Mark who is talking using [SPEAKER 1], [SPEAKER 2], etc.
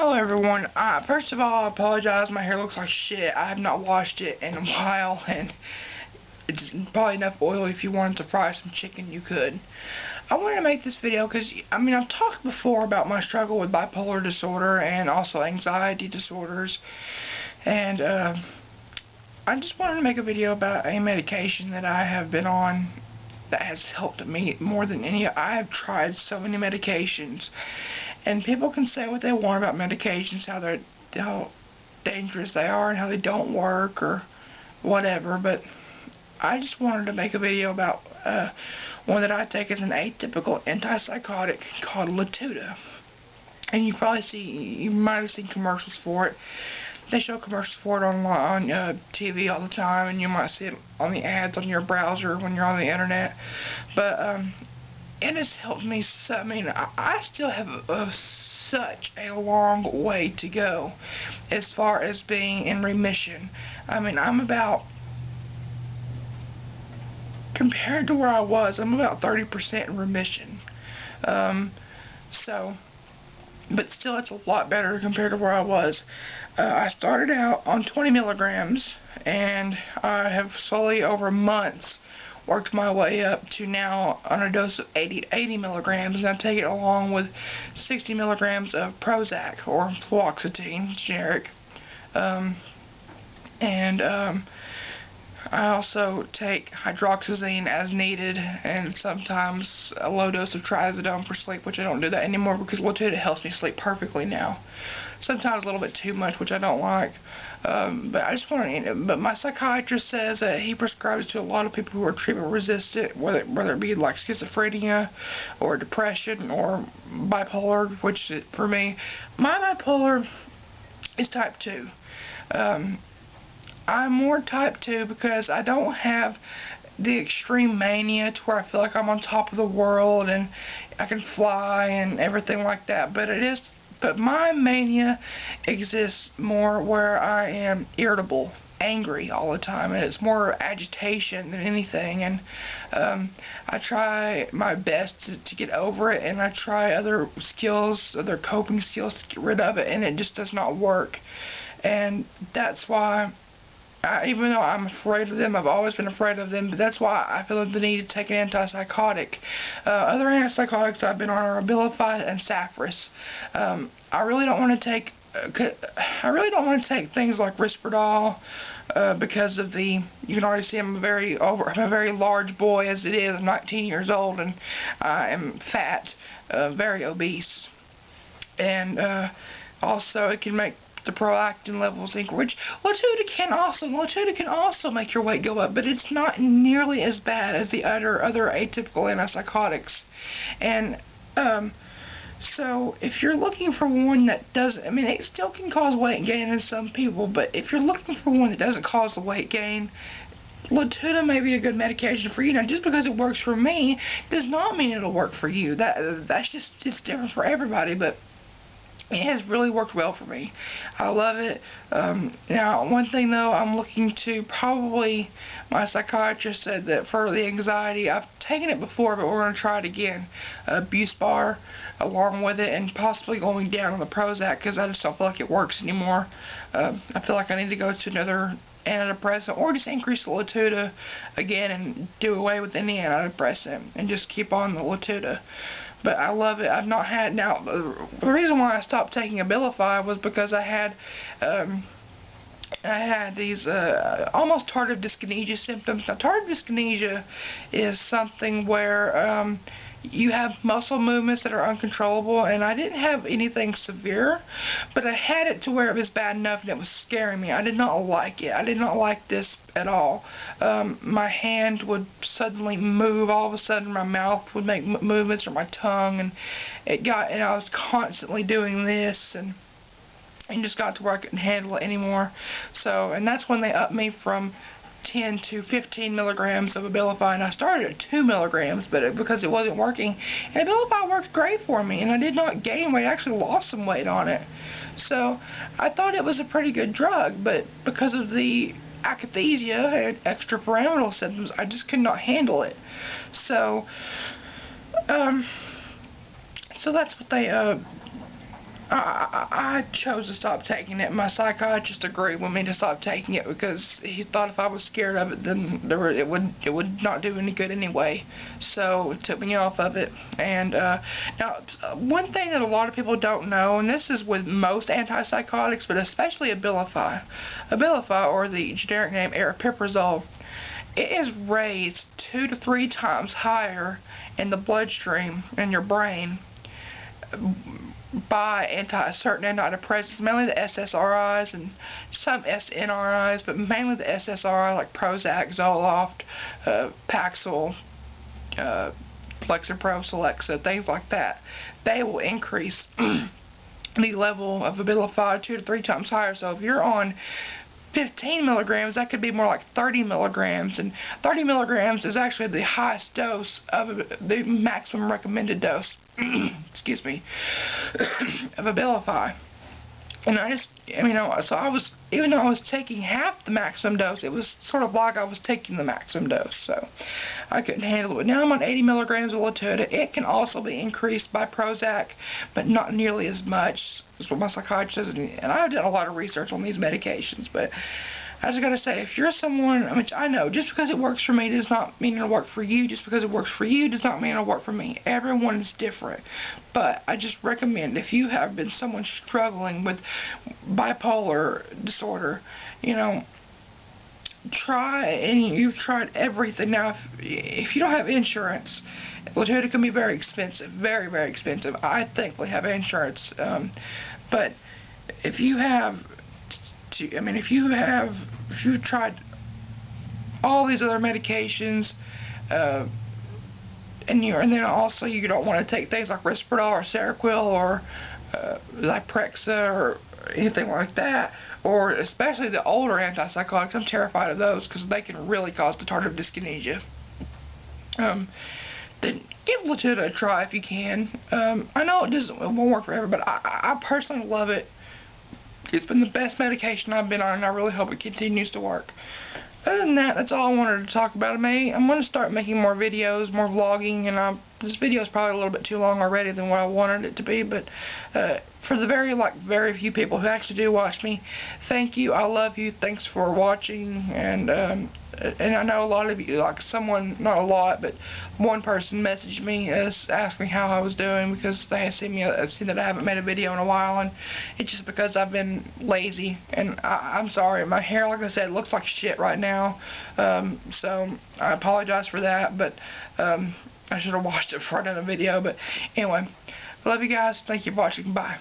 [SPEAKER 1] Hello everyone. First of all, I apologize. My hair looks like shit. I have not washed it in a while, and it's probably enough oil. If you wanted to fry some chicken, you could. I wanted to make this video because, I've talked before about my struggle with bipolar disorder and also anxiety disorders, and I just wanted to make a video about a medication that I have been on that has helped me more than any. I have tried so many medications, and people can say what they want about medications, how dangerous they are and how they don't work or whatever, but I just wanted to make a video about one that I take as an atypical antipsychotic called Latuda. And you might have seen commercials for it. They show commercials for it on TV all the time, and you might see it on the ads on your browser when you're on the internet. But it has helped me so. I still have such a long way to go as far as being in remission. I'm about, compared to where I was, I'm about 30% in remission. But still, it's a lot better compared to where I was. I started out on 20 milligrams, and I have slowly, over months, worked my way up to now on a dose of 80 milligrams, and I take it along with 60 milligrams of Prozac, or fluoxetine, generic. I also take hydroxyzine as needed, and sometimes a low dose of trazodone for sleep, which I don't do that anymore because Latuda helps me sleep perfectly now. Sometimes a little bit too much, which I don't like. But my psychiatrist says that he prescribes to a lot of people who are treatment resistant, whether it be like schizophrenia or depression or bipolar, which for me, my bipolar is type 2. I'm more type 2 because I don't have the extreme mania to where I feel like I'm on top of the world and I can fly and everything like that. But my mania exists more where I am irritable, angry all the time, and it's more agitation than anything. And I try my best to get over it, and I try other coping skills to get rid of it, and it just does not work. And that's why, even though I'm afraid of them, I've always been afraid of them, but that's why I feel the need to take an antipsychotic. Other antipsychotics I've been on are Bipolar and Saffris. I really don't want to take things like Risperdal because of you can already see I'm a very large boy as it is. I'm 19 years old, and I am fat, very obese, and also it can make the prolactin levels increase, which Latuda can also make your weight go up, but it's not nearly as bad as the other atypical antipsychotics. And so if you're looking for one that doesn't, it still can cause weight gain in some people, but if you're looking for one that doesn't cause the weight gain, Latuda may be a good medication for you. Now, just because it works for me does not mean it'll work for you. It's different for everybody, but it has really worked well for me. I love it. Now, one thing though, I'm looking to probably, my psychiatrist said that for the anxiety, I've taken it before, but we're going to try it again. Bipolar along with it, and possibly going down on the Prozac because I just don't feel like it works anymore. I feel like I need to go to another antidepressant, or just increase the Latuda again and do away with any antidepressant and just keep on the Latuda. But I love it. I've not had, now, the reason why I stopped taking Abilify was because I had these almost tardive dyskinesia symptoms. Now, tardive dyskinesia is something where you have muscle movements that are uncontrollable, and I didn't have anything severe, but I had it to where it was bad enough and it was scaring me. I did not like it. I did not like this at all. My hand would suddenly move. All of a sudden my mouth would make movements, or my tongue, and I was constantly doing this, and just got to where I couldn't handle it anymore. And that's when they upped me from 10 to 15 milligrams of Abilify, and I started at 2 milligrams, but because it wasn't working, and Abilify worked great for me, and I did not gain weight. I actually lost some weight on it. So I thought it was a pretty good drug, but because of the akathisia and extrapyramidal symptoms, I just could not handle it. So that's what they I chose to stop taking it. My psychiatrist agreed with me to stop taking it because he thought if I was scared of it, then it would not do any good anyway. So it took me off of it. And now, one thing that a lot of people don't know, and this is with most antipsychotics, but especially Abilify, or the generic name aripiprazole, it is raised 2 to 3 times higher in the bloodstream in your brain by certain antidepressants, mainly the SSRIs and some SNRIs, but mainly the SSRIs like Prozac, Zoloft, Paxil, Lexapro, Celexa, things like that. They will increase the level of Abilify 2 to 3 times higher. So if you're on 15 milligrams, that could be more like 30 milligrams, and 30 milligrams is actually the highest dose of the maximum recommended dose excuse me, of Abilify. And so I was, even though I was taking half the maximum dose, it was sort of like I was taking the maximum dose, so I couldn't handle it. Now I'm on 80 milligrams of Latuda. It can also be increased by Prozac, but not nearly as much. That's what my psychiatrist says, and I've done a lot of research on these medications, but I just gotta say, if you're someone, I know, just because it works for me does not mean it'll work for you. Just because it works for you does not mean it'll work for me. Everyone is different. But I just recommend, if you have been someone struggling with bipolar disorder, try, and you've tried everything. Now, if you don't have insurance, Latuda can be very expensive, very, very expensive. I thankfully have insurance. But if you have, if you've tried all these other medications, and then also you don't want to take things like Risperdal or Seroquel or Zyprexa or anything like that, or especially the older antipsychotics. I'm terrified of those because they can really cause the tardive dyskinesia. Then give Latuda a try if you can. I know it won't work for everybody, but I personally love it. It's been the best medication I've been on, and I really hope it continues to work. Other than that, that's all I wanted to talk about. I'm going to start making more videos, more vlogging, and this video is probably a little bit too long already than what I wanted it to be, but for the very few people who actually do watch me, thank you. I love you. Thanks for watching, and I know a lot of you, like someone, not a lot, but one person messaged me, asked me how I was doing because they had seen that I haven't made a video in a while, and it's just because I've been lazy, and I'm sorry. My hair, like I said, looks like shit right now, so I apologize for that, but I should have washed it before I done a video. But anyway, love you guys. Thank you for watching. Bye.